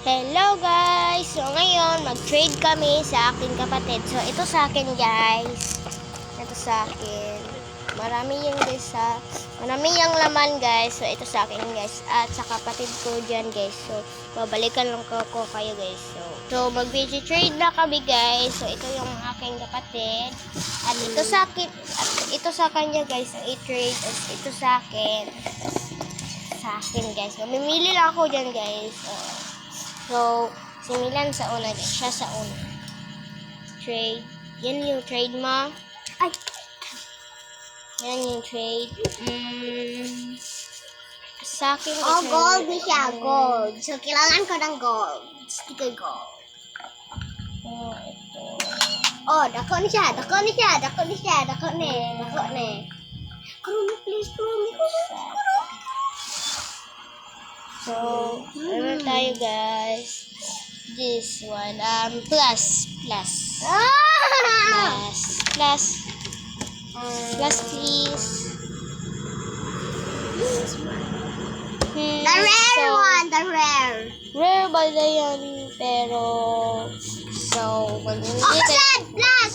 Hello guys! So ngayon, mag-trade kami sa aking kapatid. So ito sa akin guys. Ito sa akin. Marami yung guys ha. Marami yung laman guys. So ito sa akin guys. At sa kapatid ko dyan guys. So babalikan lang ko kayo guys. So mag-trade na kami guys. So ito yung aking kapatid. At ito sa akin. At ito sa kanya guys. Ang i-trade. At ito sa akin. Sa akin guys. Mamimili lang ako dyan guys. So, si Milan sa una, siya sa una. Trade. Yan yung trade mo. Ay! Yan yung trade. Sa akin. Oh, gold na siya. Gold. So, kailangan ko ng gold. Sticker gold. Oh, ito. Oh, dako na siya. Dako na siya. Dako na siya. Dako na. Dako na. Kurumi, please. Kurumi. So, ano tayo guys? This one. Plus. Ah! Plus please. The rare one. The rare. Rare ba na yan? Pero, so, Oh, plus.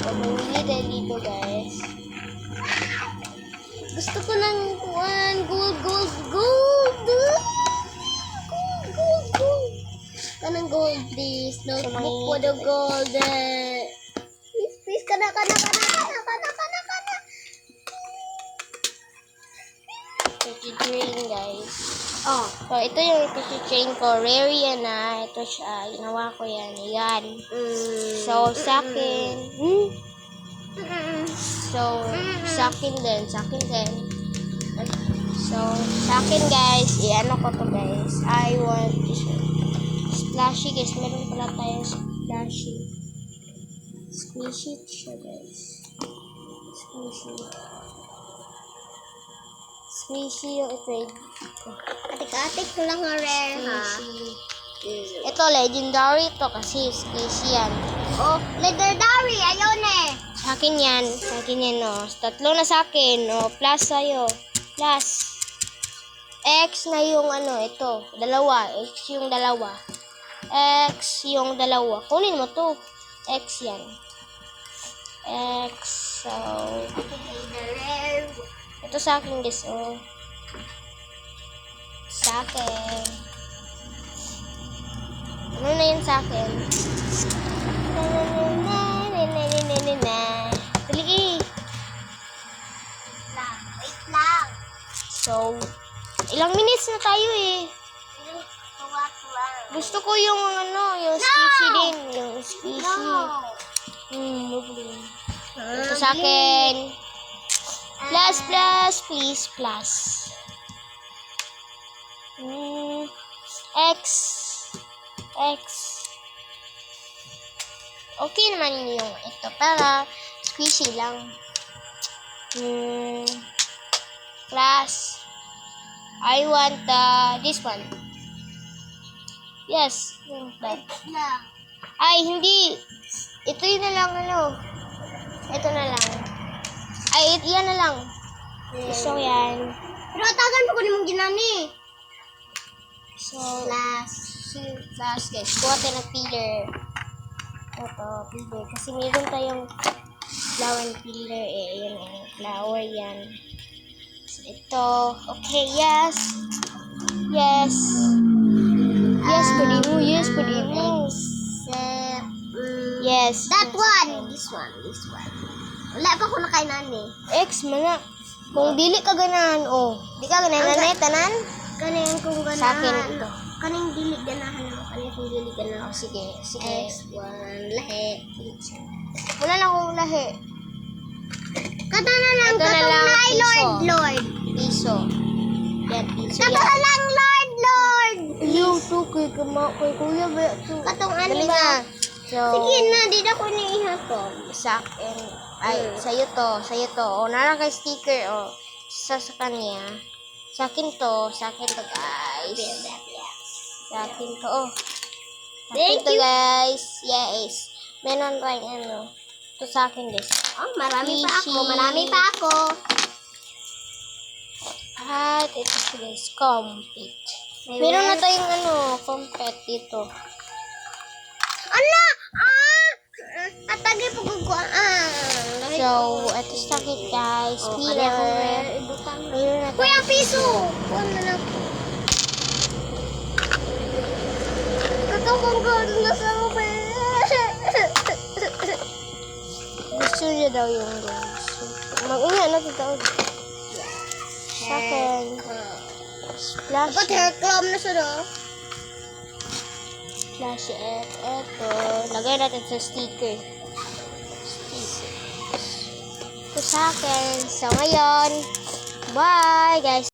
So, mamili tayo dito guys. Gusto ko ng gold. Kanang gold, please. Notebook for the gold. Please, kana. Train guys. Oh. So, ito yung train ko. Rare yan na. Ito siya. Ginawa ko yan. Yan. So, sa akin. So, sa akin din. So, sa akin guys, i-ano ko to guys. I want this one. Splashy guys. Meron pala tayong splashy. Squishy siya guys. Squishy yung i-trade ko. Atik ko lang ang rare, ha? Squishy. Ito, legendary to kasi squishy yan. Oh, legendary. Ayaw na eh. Sa akin yan, no. Tatlo na sa akin, no. Plus sa'yo. Plus. X na yung ano, ito. Dalawa. X yung dalawa. Kunin mo to. X yan. X. So, The rare. ito sa akin, guys, oh. Sa akin. Ano na yun sa akin? Dali. Wait lang. So, ilang minutes na tayo eh. Gusto ko yung yung squishy din. Yung squishy. Lovely. Ito sa akin. Please. X. Okay naman yung ito. Para squishy lang. Plus. I want this one. Yes. That. Ay, hindi. Ito yun na lang, Ito na lang. Ay, yan na lang. So, yan. Pero tagan pa ko ni mong ginani. So, last guys. Kuha tayo ng peeler. Ito, peeler. Kasi meron tayong flower peeler eh. Yan eh. Flower yan. So, ito. Okay, yes. Pwede mo. Yes. That one. This one. Wala pa ko nakainan eh. X, mana. Kung dili ka ganahan, di ka ganahan, tanan? Kaning kung ganahan. Sa akin ito. Kaning dili ganahan ako. Kaning kung dili ganahan. Sige. X1. Lahi. Wala lang akong lahi. Kata na lang. Ito na Katong lang, na piso. Lord. Piso. Yan, piso Kata yan. na lang Lord. Yung kay kuya ba ito? Katong ano Dali ba? na. So, Sige na. Di na ko niihatong. sa akin. Ay, sa'yo to. Narang kay sticker, sa kanya. Sa akin to, guys. Sa akin to, Thank you. Guys. Yes. Meron tayong Ito sa akin, guys. Oh, marami pa ako. At ito guys, complete. Meron na tayong foam pet dito. Ala! Atagi po guguan. So, ito sa akin guys. Peter. Meron na Kuya, piso! Kuha na lang po. Kakakong gano'n na sa ube. Gusto niya daw yung guys. Mag-ingat na dito. Sa akin. Splash. Dapat hair club na siya, no? Flash it. Eto. Lagay natin sa sticker. Ito sa akin. So, ngayon. Bye, guys.